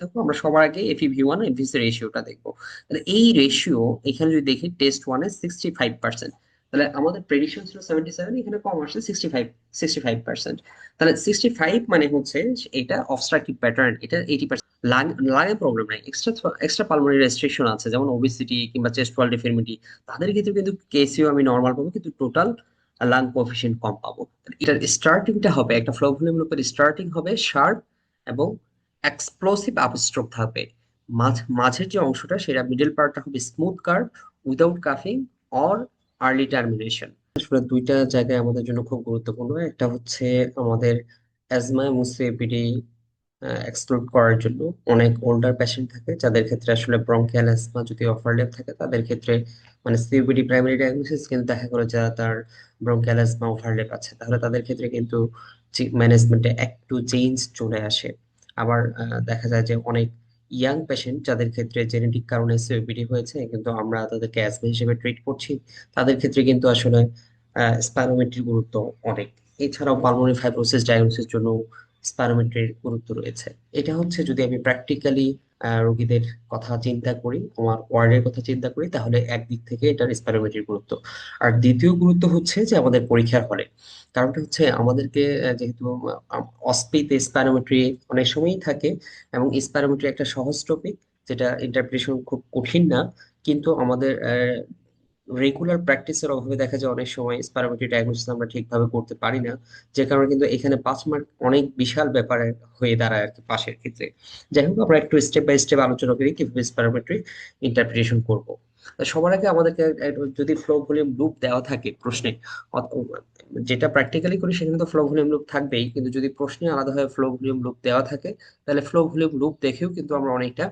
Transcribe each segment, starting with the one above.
থাকবো আমরা সবার আগে FeV1 এফভিসি রেশিওটা দেখবো। তাহলে এই রেশিও এখানে যদি দেখি টেস্ট ওয়ানে 65%, তাহলে আমাদের প্রেডিকশন ছিল 77, এখানে কম আসছে 65%। তাহলে 65 মানে হচ্ছে এটা অবস্ট্রাকটিভ প্যাটার্ন, এটা 80%। লাঙে প্রবলেম নাই, এক্সট্রা পালমোনারি রেস্ট্রিকশন আছে যেমন ওবেসিটি কিংবা চেস্ট ওয়াল ডিফর্মিটি, তাদের ক্ষেত্রে কিন্তু কেসিও আমি নর্মাল পাবো, কিন্তু টোটাল লাং কোএফিসিয়েন্ট কম পাবো। এটার স্টার্টিংটা হবে, একটা ফ্লো ভলিউম লুপের স্টার্টিং হবে শার্প এবং এক্সপ্লোসিভ আপস্ট্রোক থাকবে। মাঝের যে অংশটা সেটা মিডল পার্টটা হবে স্মুথ কার্ভ উইদাউট কাফিং অর আর্লি টার্মিনেশন। আসলে দুইটা জায়গায় আমাদের জন্য খুব গুরুত্বপূর্ণ, একটা হচ্ছে আমাদের অ্যাজমা এবং সিওপিডি এক্সক্লুড করার জন্য অনেক ওল্ডার পেশেন্ট থাকে যাদের ক্ষেত্রে আসলে ব্রঙ্কিয়াল অ্যাজমা যদি ওভারল্যাপ থাকে তাদের ক্ষেত্রে মানে সিওপিডি প্রাইমারি ডায়াগনোসিস কিন্তু দেখা গেলো যারা তার ব্রঙ্কিয়াল অ্যাজমা ওভারল্যাপ আছে তাহলে তাদের ক্ষেত্রে কিন্তু ম্যানেজমেন্টে একটু চেঞ্জ চলে আসে। আবার দেখা যায় যে অনেক ইয়াং পেশেন্ট যাদের ক্ষেত্রে জেনেটিক কারণে সিওপিডি হয়েছে কিন্তু আমরা তাদেরকে অ্যাজমা হিসেবে ট্রিট করছি, তাদের ক্ষেত্রে কিন্তু আসলে স্পাইরোমেট্রির গুরুত্ব অনেক। এছাড়াও পালমোনারি ফাইব্রোসিস ডায়াগনোসিস জন্য স্পাইরোমেট্রির গুরুত্ব রয়েছে। এটা হচ্ছে যদি আমি প্র্যাকটিক্যালি রোগীদের কথা চিন্তা করি, আমার ওয়ার্ডের কথা চিন্তা করি, তাহলে একদিক থেকে এটার স্পাইরোমেট্রির গুরুত্ব। আর দ্বিতীয় গুরুত্ব হচ্ছে যে আমাদের পরীক্ষার হলে, কারণটা হচ্ছে আমাদেরকে যেহেতু অস্পিতে স্পাইরোমেট্রি অনেক সময়ই থাকে এবং স্পাইরোমেট্রি একটা সহজ টপিক যেটা ইন্টারপ্রিটেশন খুব কঠিন না, কিন্তু আমাদের রেগুলার প্র্যাকটিসের অভাবে দেখা যায় অনেক সময় স্পাইরোমেট্রি ডায়াগনোসিস আমরা ঠিকভাবে করতে পারি না, যে কারণে কিন্তু এখানে 5 মার্ক অনেক বিশাল ব্যাপারে হয়ে দাঁড়ায় আর কি পাশের ক্ষেত্রে। যাই হোক আমরা একটু স্টেপ বাই স্টেপ আলোচনা করি কিভাবে স্পাইরোমেট্রি ইন্টারপ্রিটেশন করব। সবার আগে আমাদেরকে যদি ফ্লো ভলিউম লুপ দেওয়া থাকে প্রশ্নে, যেটা প্র্যাকটিক্যালি করি সেখানে তো ফ্লো ভলিউম লুপ থাকবেই, কিন্তু যদি প্রশ্নে আলাদাভাবে ফ্লো ভলিউম লুপ দেওয়া থাকে তাহলে ফ্লো ভলিউম লুপ দেখেও কিন্তু আমরা অনেকটা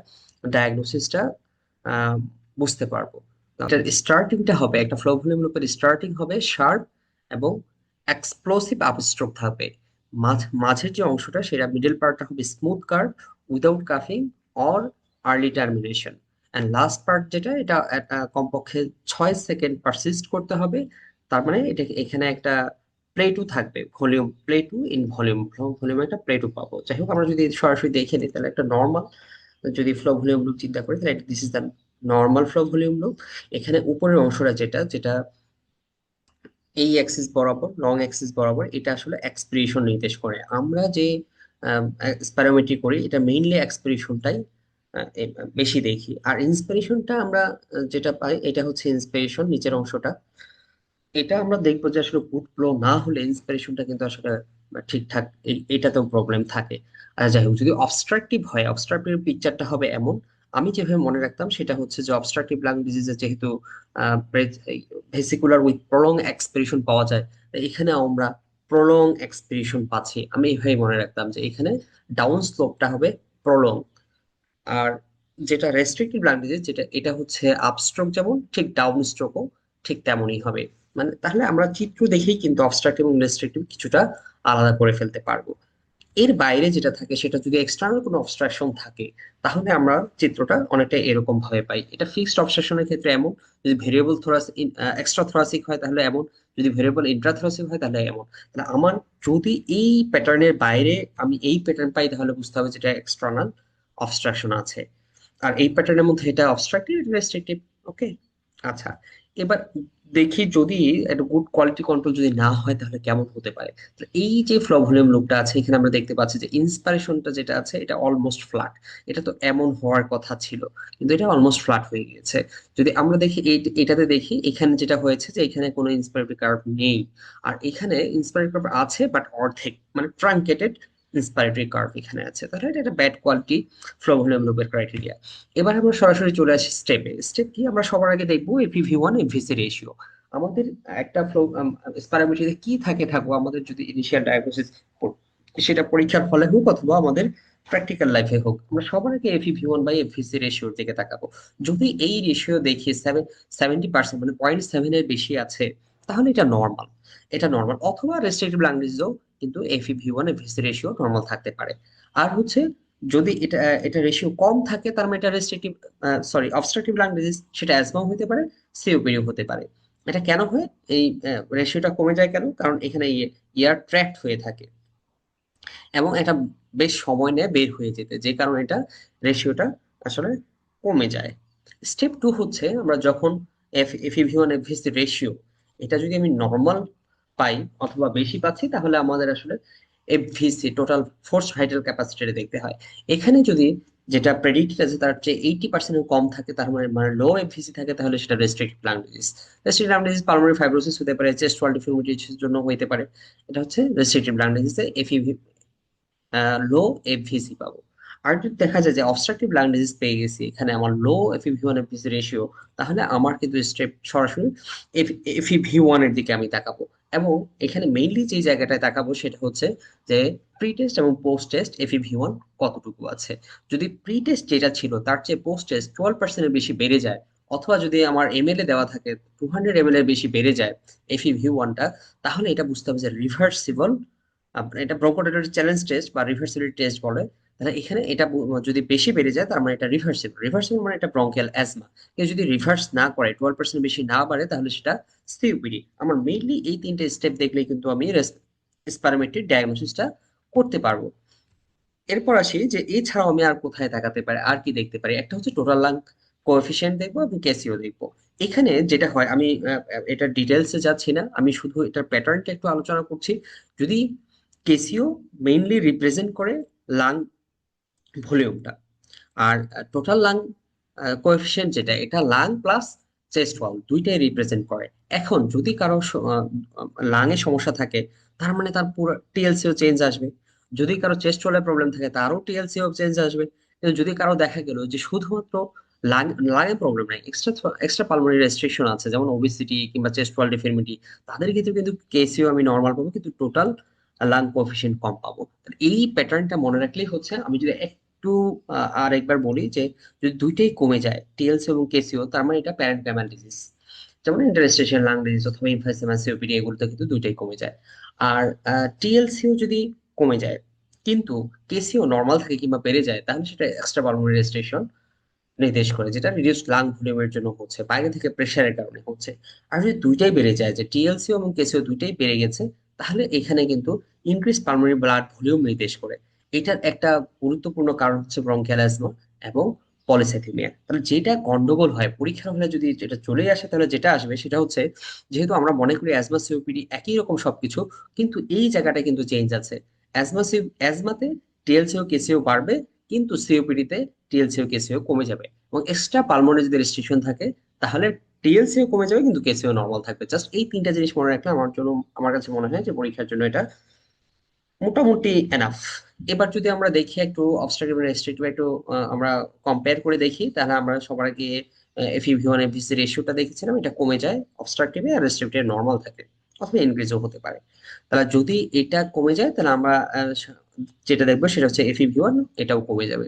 ডায়াগনোসিসটা বুঝতে পারবো। এটার স্টার্টিংটা হবে, একটা ফ্লো ভলিউম লুপের স্টার্টিং হবে শার্প এবং এক্সপ্লোসিভ আপস্ট্রোক থাকবে। মাঝের যে অংশটা সেটা মিডল পার্টটা হবে স্মুথ কার্ভ উইদাউট কাফিং or early termination. And last part যেটা এটা কমপক্ষে 6 সেকেন্ড পারসিস্ট করতে হবে। তার মানে এটা এখানে একটা প্লেটু থাকবে, volume plateau in volume, volume একটা প্লেটু পাবো। যাই হোক আমরা যদি সরাসরি দেখে নিই তাহলে একটা নর্মাল যদি ফ্লো ভলিউম লুপ চিন্তা করি তাহলে this is the normal flow volume loop. এখানে উপরের অংশটা যেটা যেটা এই অ্যাক্সিস বরাবর লং অ্যাক্সিস বরাবর এটা আসলে এক্সপিরেশন নির্দেশ করে। আমরা যে স্পাইরোমেট্রি করি এটা মেইনলি এক্সপিরেশনটাই বেশি দেখি, আর ইন্সপিরেশনটা আমরা যেটা পাই এটা হচ্ছে ইন্সপিরেশন নিচের অংশটা। এটা আমরা দেখবো যে আসলে গুড ফ্লো না হলে ইন্সপিরেশনটা কিন্তু আসলে ঠিকঠাক এটাতেও প্রবলেম থাকে। আর যাই হোক যদি অবস্ট্রাকটিভ হয়, অবস্ট্রাকটিভ পিকচারটা হবে এমন, আমি যেভাবে মনে রাখতাম সেটা হচ্ছে যে অবস্ট্রাকটিভ লাং ডিজিজে যেহেতু ভেসিকুলার উইথ প্রলং এক্সপিরেশন পাওয়া যায়, তো এখানে আমরা প্রলং এক্সপিরেশন পাচ্ছি। আমি এইভাবে মনে রাখতাম যে এখানে ডাউন স্লোপটা হবে প্রলং। আর যেটা রেস্ট্রিক্টিভ ল্যাঙ্গুয়েজ যেটা এটা হচ্ছে আপস্ট্রোক যেমন ঠিক ডাউন স্ট্রোকও ঠিক তেমনই হবে। মানে তাহলে আমরা চিত্র দেখেই কিন্তু অবস্ট্রাকটিভ এবং রেস্ট্রিক্টিভ কিছুটা আলাদা করে ফেলতে পারবো। এর বাইরে যেটা থাকে সেটা যদি এক্সটার্নাল কোনো অবস্ট্রাকশন থাকে তাহলে আমরা চিত্রটা অনেকটা এরকম ভাবে পাই। এটা ফিক্সড অবস্ট্রাকশনের ক্ষেত্রে এমন, যদি ভেরিয়েবল থোরাসিক এক্সট্রা থোরাসিক হয় তাহলে এমন, যদি ভেরিয়েবল ইন্ট্রাথোরাসিক হয় তাহলে এমন। তাহলে আমার যদি এই প্যাটার্নের বাইরে আমি এই প্যাটার্ন পাই তাহলে বুঝতে হবে যেটা এক্সটার্নাল অবস্ট্রাকশন আছে। আর এই প্যাটার্নের মধ্যে এটা অবস্ট্রাকটিভ রেস্ট্রিকটিভ। ওকে, আচ্ছা, এবার দেখি যদি একটা গুড কোয়ালিটি কন্ট্রোল যদি না হয় তাহলে কেমন হতে পারে। তো এই যে ফ্লো ভলিউম লুপটা আছে এখানে আমরা দেখতে পাচ্ছি যে ইন্সপাইরেশনটা যেটা আছে এটা অলমোস্ট ফ্ল্যাট। এটা তো এমন হওয়ার কথা ছিল কিন্তু এটা অলমোস্ট ফ্ল্যাট হয়ে গিয়েছে। যদি আমরা দেখি এটাতে দেখি এখানে যেটা হয়েছে যে এখানে কোনো ইন্সপাইরেটরি কার্ভ নেই, আর এখানে ইন্সপাইরেটরি কার্ভ আছে বাট অর্ধেক মানে ট্রাঙ্কেটেড ইন্সপাইরেটরি কার্ভ এখানে আছে, তাহলে এটা একটা ব্যাড কোয়ালিটি ফ্লো ভলিউম লুপের ক্রাইটেরিয়া। এবার আমরা সরাসরি চলে আসি স্টেপে। স্টেপ কি, আমরা সবার আগে দেখবো FeV1 এফভিসি রেশিও। আমাদের একটা ফ্লো স্পাইরোমেট্রিতে কি থাকে থাকবো আমাদের যদি ইনিশিয়াল ডায়াগনোসিস সেটা পরীক্ষার ফলে হোক অথবা আমাদের প্র্যাকটিক্যাল লাইফে হোক, আমরা সবার আগে FeV1/এফভিসি রেশিওর দিকে তাকাবো। যদি এই রেশিও দেখি 70% মানে 0.7 এর বেশি আছে তাহলে এটা নর্মাল। এটা নর্মাল অথবা রেস্ট্রিক্টিভ লাং ডিজিজও কিন্তু FeV1/এফভিসি রেশিও নর্মাল থাকতে পারে। আর হচ্ছে যদি এটা এটা রেশিও কম থাকে তার মানে এটা রেস্ট্রিক্টিভ অবস্ট্রাকটিভ লাং ডিজিজ, সেটা অ্যাজমাও হতে পারে, সিওপিডিও হতে পারে। এটা কেন হয়, এই রেশিওটা কমে যায় কেন, কারণ এখানে এয়ার ট্র্যাপড হয়ে থাকে। এবং এটা বেশ সময় নেয় বের হয়ে যেতে, যে কারণে এটা রেশিওটা আসলে কমে যায়। স্টেপ টু হচ্ছে আমরা যখন এফইভি1 এফভিসি রেশিও এটা যদি আমি নর্মাল পাই অথবা বেশি পাচ্ছি, তাহলে আমাদের আসলে এফভিসি টোটাল ফোর্স ভাইটাল ক্যাপাসিটি দেখতে হয়। এখানে যদি যেটা প্রেডিক্টেড আছে তার চেয়ে 80% কম থাকে, তার মানে মানে লো এফভিসি থাকে, তাহলে সেটা restricted lung disease. Restricted lung disease pulmonary fibrosis হতে পারে, চেস্ট ওয়াল ডিফিউমিটির জন্য হতে পারে। এটা হচ্ছে রেস্ট্রিক্টেড লাং ডিজিজে এফইভি লো এফভিসি পাবো। আর যদি দেখা যায় যে অবস্ট্রাকটিভ লাং ডিজিজ পেয়ে গেছি, এখানে আমার লো এফইভি1 এফভিসি রেশিও, তাহলে আমার কিন্তু স্টেপ সরাসরি এফইভি1 এর দিকে আমি তাকাবো। এবং এখানে মেইনলি যে জায়গাটায় তাকাবো সেটা হচ্ছে যে প্রি টেস্ট এবং পোস্ট টেস্ট এফইভি1 কতটুকু আছে। যদি প্রি টেস্ট যেটা ছিল তার চেয়ে পোস্ট টেস্ট 12% বেশি বেড়ে যায়, অথবা যদি আমার এমএলএ দেওয়া থাকে 200 ml এর বেশি বেড়ে যায় এফইভি1টা, তাহলে এটা বুঝতে হবে যে রিভার্সিবল। আপনার এটা ব্রঙ্কোডাইলেটরি চ্যালেঞ্জ টেস্ট বা রিভার্সিবিলিটি টেস্ট বলে। তাহলে এখানে এটা যদি বেশি বেড়ে যায় তার মানে এটা রিভার্সিবল। রিভার্সিবল মানে এটা ব্রঙ্কিয়াল অ্যাজমা। কেউ যদি রিভার্স না করে 12% বেশি না বাড়ে, তাহলে সেটা সিওপিডি। আমার মেইনলি এই তিনটে স্টেপ দেখলেই কিন্তু আমি স্পাইরোমেট্রিক ডায়াগনোসিসটা করতে পারবো। এরপর আসি যে এছাড়াও আমি আর কোথায় তাকাতে পারি, আর কি দেখতে পারি। একটা হচ্ছে টোটাল লাং কোএফিসিয়েন্ট দেখবো এবং ক্যাসিও দেখবো। এখানে যেটা হয়, আমি এটা ডিটেলসে যাচ্ছি না, আমি শুধু এটার প্যাটার্নটা একটু আলোচনা করছি। যদি কেসিও মেইনলি রিপ্রেজেন্ট করে লাং ভলিউমটা, আর টোটাল লাং কোএফিসিয়েন্ট যেটা, এটা লাং প্লাস চেস্ট ওয়াল দুইটাই রিপ্রেজেন্ট করে। এখন যদি কারো লাং এ সমস্যা থাকে, তার মানে তার পুরো টিএলসিও চেঞ্জ আসবে। যদি কারো চেস্ট ওয়ালের প্রবলেম থাকে, তারও টিএলসিও চেঞ্জ আসবে। কিন্তু যদি কারো দেখা গেল যে শুধুমাত্র লাং লাং এর প্রবলেম নাই, এক্সট্রা এক্সট্রা পালমোনারি রেস্ট্রিকশন আছে, যেমন ওবিসিটি কিংবা চেস্ট ওয়াল ডিফর্মিটি, তাদের ক্ষেত্রে কিন্তু কেসিও আমি নর্মাল পাবো, কিন্তু টোটাল লাং কোএফিসিয়েন্ট কম পাবো। এই প্যাটার্নটা মনে রাখলেই হচ্ছে। আমি যদি একটু আর একবার বলি যে যদি দুইটাই কমে যায় টিএলসি এবং কেসিও, তার মানে এটা প্যারেনকাইমাল ডিজিজ। যেমন ইন্টারস্টেশন লাং ডিজিজ অথবা ইমফাইসেমা সিওপিডি, এগুলোতে কিন্তু দুইটাই কমে যায়। আর টিএলসিও যদি কমে যায় কিন্তু কেসিও নর্মাল থাকে কিংবা বেড়ে যায়, তাহলে সেটা এক্সট্রা পালমোনারি রেস্ট্রিকশন নির্দেশ করে, যেটা রিডিউসড লাং ভলিউমের জন্য হচ্ছে, বাইরে থেকে প্রেসারের কারণে হচ্ছে। আর যদি দুইটাই বেড়ে যায়, যে টিএলসিও এবং কেসিও দুইটাই বেড়ে গেছে, তাহলে এখানে কিন্তু ইনক্রিজ পালমোনারি ব্লাড ভলিউম নির্দেশ করে। এটার একটা গুরুত্বপূর্ণ কারণ হচ্ছে ব্রঙ্কিয়াল অ্যাজমা এবং পলিসাইথেমিয়া। তাহলে যেটা গন্ডগোল হয় পরীক্ষার হলে, যদি যেটা চলে আসে, তাহলে যেটা আসবে সেটা হচ্ছে, যেহেতু আমরা মনে করি অ্যাজমা সিওপিডি একই রকম সবকিছু, কিন্তু এই জায়গাটা কিন্তু চেঞ্জ আছে। অ্যাজমাতে টিএলসিও কেসিও বাড়বে, কিন্তু সিওপিডি তে টিএলসিও কেসিও কমে যাবে। এবং এক্সট্রা পালমোনারি যদি রেস্ট্রিকশন থাকে, তাহলে টিএলসিও কমে যাবে কিন্তু কেসিও নর্মাল থাকবে। জাস্ট এই তিনটা জিনিস মনে রাখলে আমার জন্য, আমার কাছে মনে হয় যে পরীক্ষার জন্য এটা মোটামুটি এনাফ। এবার যদি আমরা দেখি একটু অবস্ট্রাকটিভ রেস্ট্রিকটিভ একটু আমরা কম্পেয়ার করে দেখি, তাহলে আমরা সবার আগে এফইভি1 এফভিসি রেশিওটা দেখেছিলাম, এটা কমে যায় অবস্ট্রাকটিভে, আর রেস্ট্রিকটিভে নর্মাল থাকে অথবা ইনক্রিজও হতে পারে। তাহলে যদি এটা কমে যায়, তাহলে আমরা যেটা দেখবো সেটা হচ্ছে এফইভি1 এটাও কমে যাবে।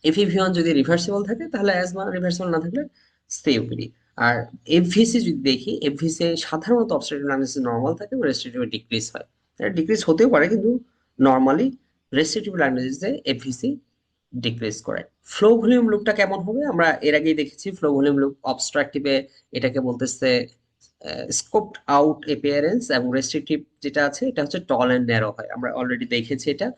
এফইভি1 যদি রিভার্সিবল থাকে তাহলে অ্যাজমা, রিভার্সিবল না থাকলে সিওপিডি। আর এফভিসি যদি দেখি, এফভিসি সাধারণত অবস্ট্রাকটিভ লাং ডিজিজ নর্মাল থাকে এবং রেস্ট্রিকটিভ ডিক্রিজ হয়। এটা ডিক্রিজ হতেও পারে, কিন্তু নর্মালি রেস্ট্রিকটিভ লাং ডিজিজে এফভিসি ডিক্রিজ করে। ফ্লো ভলিউম লুকটা কেমন হবে আমরা এর আগেই দেখেছি। ফ্লো ভলিউম লুক অবস্ট্রাকটিভে এটাকে বলতেছে স্কোপড আউট এপিয়ারেন্স, এবং রেস্ট্রিকটিভ যেটা আছে এটা হচ্ছে টল এন্ড ন্যারো হয়, আমরা অলরেডি দেখেছি এটা।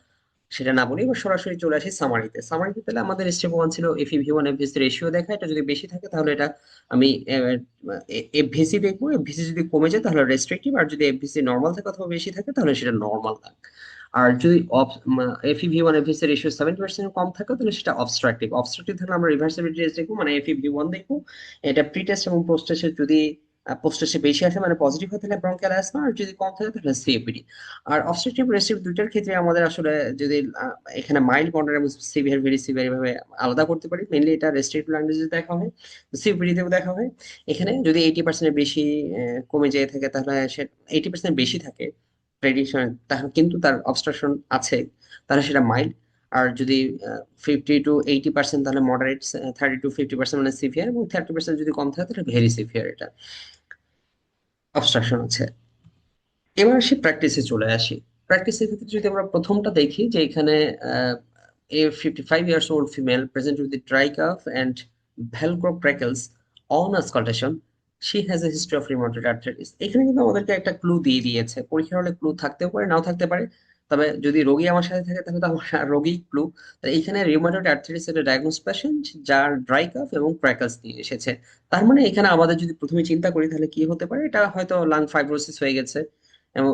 সেটা না বলি, এবার সরাসরি চলে আসি সামারিতে। সামারিতে তাহলে আমাদের স্টেপ ওয়ান ছিল এফইভি1 এফভিসি রেশিও দেখা, এটা যদি বেশি থাকে তাহলে এটা আমি এফভিসি দেখবো। এফভিসি যদি কমে যায় তাহলে রেস্ট্রিকটিভ, আর যদি এফভিসি নর্মাল থাকে অথবা বেশি থাকে তাহলে সেটা নর্মাল থাকে। আর যদি এফইভি1 এফভিসি রেশিও 70% কম থাকে, তাহলে সেটা অবস্ট্রাকটিভ। অবস্ট্রাকটিভ থাকলে আমরা রিভার্সিবিলিটি টেস্ট দেখবো, মানে এফইভি1 দেখবো। এটা প্রি টেস্ট এবং পোস্ট টেস্টে যদি পোস্ট টেস্টে বেশি আসে মানে পজিটিভ হয়, তাহলে ব্রঙ্কিয়াল অ্যাজমা, আর যদি কম থাকে তাহলে সিওপিডি। আর অবস্ট্রাকটিভ রেস্ট্রিকটিভ দুইটার ক্ষেত্রে আমাদের আসলে যদি এখানে মাইল্ড, মডারেট এবং সিভিয়ার, ভেরি সিভিয়ার এভাবে আলাদা করতে পারি। মেইনলি এটা রেস্ট্রিকটিভ লাং ডিজিজে দেখা হয়, সিভিয়ারিটিতেও দেখা হয়। এখানে যদি 80% বেশি কমে যেয়ে থাকে, তাহলে সে 80% বেশি থাকে প্রেডিকশন, তাহলে কিন্তু তার অবস্ট্রাকশন আছে, তাহলে সেটা মাইল্ড। আর যদি 50 to 80% তাহলে মডারেট, 30 to 50% মানে সিভিয়ার, এবং 30% যদি কম থাকে তাহলে ভেরি সিভিয়ার, এটা অবস্ট্রাকশন আছে। এবার আসি প্র্যাকটিসে চলে আসি। প্র্যাকটিসের ক্ষেত্রে যদি আমরা প্রথমটা দেখি, যে এখানে এ 55 years old female present with the dry cough and valgocrackles on auscultation. She has a history of rheumatoid arthritis. এখানে কিন্তু আমাদেরকে একটা ক্লু দিয়ে দিয়েছে। পরীক্ষার হলে ক্লু থাকতেও পারে নাও থাকতে পারে। তবে যদি রোগী আমার সাথে থাকে তাহলে তো আমার রোগী ক্লু। এইখানে রিউমাটয়েড আর্থ্রাইটিস এর ডায়াগনোস পেশেন্ট যার ড্রাই কাফ এবং ক্র্যাকলস নিয়ে এসেছে। তার মানে এখানে আমাদের যদি প্রথমে চিন্তা করি তাহলে কি হতে পারে, এটা হয়তো লাং ফাইব্রোসিস হয়ে গেছে। এবং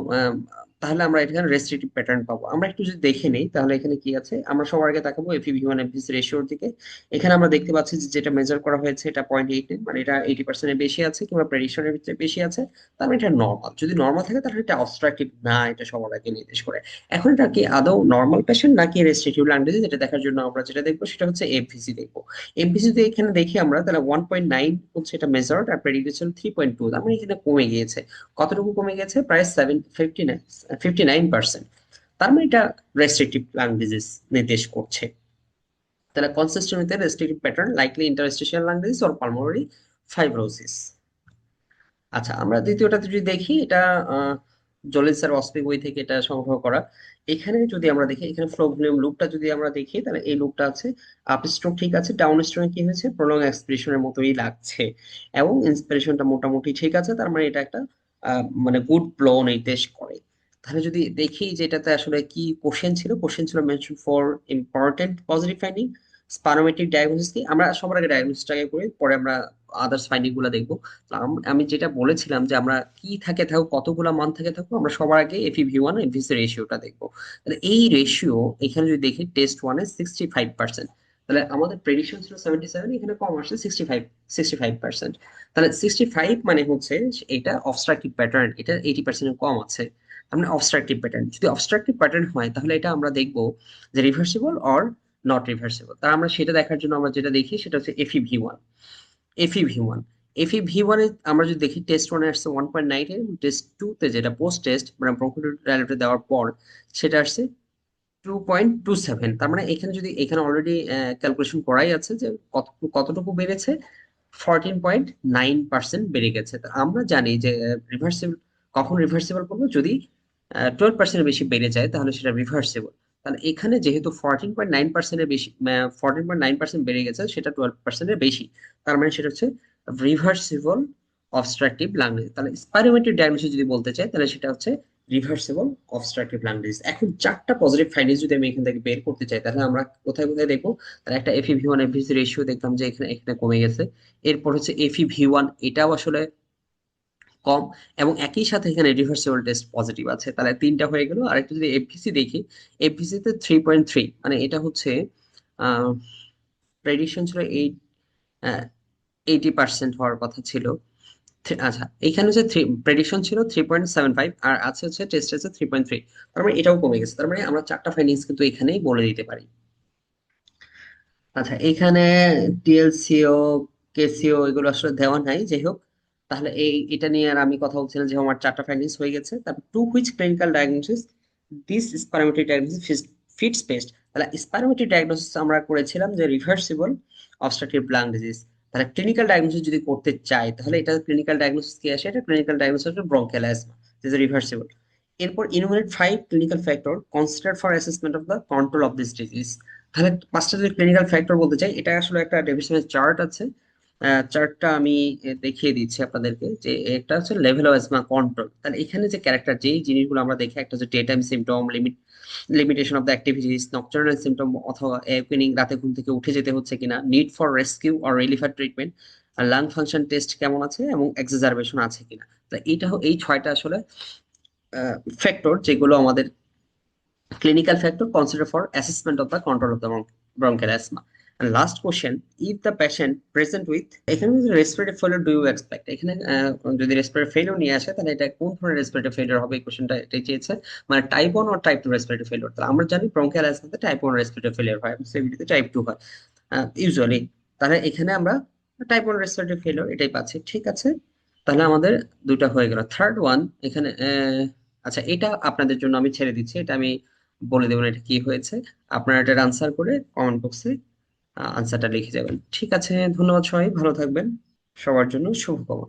তাহলে আমরা এখানে রেস্ট্রিক্টিভ প্যাটার্ন পাবো। আমরা একটু যদি দেখে নেই তাহলে এখানে কি আছে, আমরা সবার আগে তাকাবো FEV1 এফভিসি রেশিওর দিকে। এখানে আমরা দেখতে পাচ্ছি যে যেটা মেজার করা হয়েছে এটা 0.89, মানে এটা 80% এর বেশি আছে কিংবা প্রেডিকশনের ভিতরে বেশি আছে। তার মানে এটা নর্মাল। যদি নর্মাল থাকে তাহলে এটা অবস্ট্রাকটিভ না, এটা সবার আগে নির্দেশ করে। এখন এটা কি আদৌ নর্মাল পেশেন্ট নাকি রেস্ট্রিক্টিভ লাং ডিজিজ, এটা দেখার জন্য আমরা যেটা দেখবো সেটা হচ্ছে এফভিসি দেখবো। এফভিসি তে এখানে দেখি আমরা তাহলে 1.9 হচ্ছে এটা মেজার্ড, আর প্রেডিকশন 3.2, তার মানে এখানে কমে গিয়েছে। কতটুকু কমে গেছে? প্রায় 59%। তার মানে এটা রেস্ট্রিক্টিভ লাং ডিজিজ নির্দেশ করছে। তাহলে consistent with a restrictive pattern likely interstitial lung disease or pulmonary fibrosis। আচ্ছা, আমরা দ্বিতীয়টাতে যদি দেখি, এটা জলিল স্যার অস্পিক বই থেকে এটা সংগ্রহ করা। এখানে যদি আমরা দেখি, এখানে ফ্লো ভলিউম লুপটা যদি আমরা দেখি তাহলে এই লুপটা আছে। আপ স্ট্রোক ঠিক আছে, ডাউন স্ট্রোকে কি হয়েছে, প্রলং এক্সপিরেশনের মতোই লাগছে এবং ইন্সপিরেশনটা মোটামুটি ঠিক আছে। তার মানে এটা একটা মানে গুড ফ্লো নির্দেশ করে। তাহলে যদি দেখি যে এটাতে আসলে কি কোশ্চেন ছিল, কোশ্চেন ছিল mention for important positive finding spirometric diagnosis কি। আমরা সবার আগে ডায়াগনোসিসটাকে করি, পরে আমরা আদার্স ফাইন্ডিং গুলো দেখবো। আমি যেটা বলেছিলাম যে আমরা কি থাকে থাকুক, কতগুলো মান থাকে থাকুক, আমরা সবার আগে FEV1 এফভিসি রেশিওটা দেখবো। তাহলে এই রেশিও এখানে যদি দেখি টেস্ট ওয়ানে 65%। তাহলে আমাদের প্রেডিকশন ছিল 77, এখানে কম আসছে 65%। তাহলে 65 মানে হচ্ছে এটা অবস্ট্রাকটিভ প্যাটার্ন, এটা 80% এর কম আছে। তার মানে অবস্ট্রাকটিভ প্যাটার্ন, যদি অবস্ট্রাকটিভ প্যাটার্ন হয় তাহলে এটা আমরা দেখবো যে রিভার্সিবল অর নট রিভার্সিবল। তার আমরা সেটা দেখার জন্য আমরা যেটা দেখি সেটা হচ্ছে FEV1। FEV1 FEV1 এ আমরা যদি দেখি টেস্ট ওয়ানে আসছে 1.9 এবং টেস্ট টু তে যেটা পোস্ট টেস্ট মানে ব্রঙ্কোডাইলেটর দেওয়ার পর সেটা আসছে 2.27। তার মানে এখানে যদি এখানে অলরেডি ক্যালকুলেশন করাই আছে যে কতটুকু বেড়েছে, 14.9% বেড়ে গেছে। তা আমরা জানি যে রিভার্সিবল কখন রিভার্সিবল করবো, যদি 12% বেশি বেড়ে যায় তাহলে সেটা রিভার্সিবল। তাহলে এখানে যেহেতু 14.9%-এর বেশি, 14.9% বেড়ে গেছে, সেটা 12%-এর বেশি। তার মানে সেটা হচ্ছে রিভার্সিবল অবস্ট্রাকটিভ লাং ডিজিজ। তাহলে স্পাইরোমেট্রিক ডায়াগনোসিস যদি বলতে চাই তাহলে সেটা হচ্ছে রিভার্সিবল অবস্ট্রাকটিভ লাং ডিজিজ। এখন চারটা পজিটিভ ফাইন্ডিংস যদি আমি এখান থেকে বের করতে চাই তাহলে আমরা কোথায় কোথায় দেখবো। তাহলে একটা FEV1 এফভিসি রেশিও দেখলাম যে এখানে এখানে কমে গেছে। এরপর হচ্ছে FEV1, এটাও আসলে কম, এবং একই সাথে এখানে রিভার্সিবল টেস্ট পজিটিভ আছে। তাহলে তিনটা হয়ে গেল। আর একটু যদি এফভিসি দেখি, এফভিসি তে 3.3, মানে এটা হচ্ছে প্রেডিকশন ছিল 80% হওয়ার কথা ছিল। আচ্ছা, এখানে হচ্ছে প্রেডিকশন ছিল 3.75 আর আছে হচ্ছে টেস্ট আছে 3.3। তার মানে এটাও কমে গেছে। তার মানে আমরা চারটা ফাইন্ডিংস কিন্তু এখানেই বলে দিতে পারি। আচ্ছা, এখানে TLCO, KCO এগুলো আসলে দেওয়া নাই, যাই হোক। তাহলে এটা নিয়ে আর আমি কথা বলছি না, যে আমার চারটা ফাইন্ডিংস হয়ে গেছে। তারপর to which clinical diagnosis this spirometric diagnosis fits best. তাহলে স্পাইরোমেট্রিক ডায়াগনোসিস আমরা করেছিলাম যে রিভার্সিবল অবস্ট্রাকটিভ লাং ডিজিজ। তাহলে ক্লিনিক্যাল ডায়াগনোসিস যদি করতে চাই তাহলে এটা ক্লিনিক্যাল ডায়াগনোসিস কি আসে, এটা ক্লিনিক্যাল ডায়াগনোসিস হচ্ছে ব্রঙ্কিয়াল অ্যাজমা, যে রিভার্সিবল। এরপর ইনুমারেট 5 clinical factor consider for assessment of the control of this disease. তাহলে পাঁচটা যদি ক্লিনিক্যাল ফ্যাক্টর বলতে চাই, এটা আসলে একটা ডেফিনেশনের চার্ট আছে। চার্টটা আমি দেখিয়ে দিচ্ছি আপনাদেরকে। যে একটা হচ্ছে লেভেল অফ অ্যাজমা কন্ট্রোল। তাহলে এখানে যে ক্যারেক্টার, যেই জিনিসগুলো আমরা দেখি, একটা হচ্ছে day time symptom, limitation of the activities, nocturnal symptom অথবা একুইনিং, রাতে ঘুম থেকে উঠে যেতে হচ্ছে কিনা, নিড ফর রেস্কিউ অর রিলিফার ট্রিটমেন্ট, আর লাং ফাংশন টেস্ট কেমন আছে, এবং এক্সাজারবেশন আছে কিনা। তো এই ছয়টা আসলে ফ্যাক্টর যেগুলো আমাদের clinical factor considered for assessment of the control of the bronchial asthma. And last question, if the patient present with এখানে যদি respiratory failure do you expect, এখানে যদি respiratory failure নিয়ে আসে তাহলে এটা কোন ধরনের respiratory failure হবে, এই কোশ্চেনটা এটাই চেয়েছে। মানে type 1 or type 2 respiratory failure। তাহলে আমরা জানি bronchial asthma তে টাইপ 1 respiratory failure হয়, সিভিটি তে টাইপ 2 হয় ইউজুয়ালি। তাহলে এখানে আমরা টাইপ 1 respiratory failure এটাই পাচ্ছি, ঠিক আছে। তাহলে আমাদের দুটা হয়ে গেল। থার্ড ওয়ান এখানে আচ্ছা, এটা আপনাদের জন্য আমি ছেড়ে দিচ্ছি, এটা আমি বলে দেবেন এটা কি হয়েছে। আপনারা এটার আনসার করে কমেন্ট বক্সে আনসারটা লিখে যাবেন। ঠিক আছে, ধন্যবাদ সবাই, ভালো থাকবেন। সবার জন্য শুভকামনা।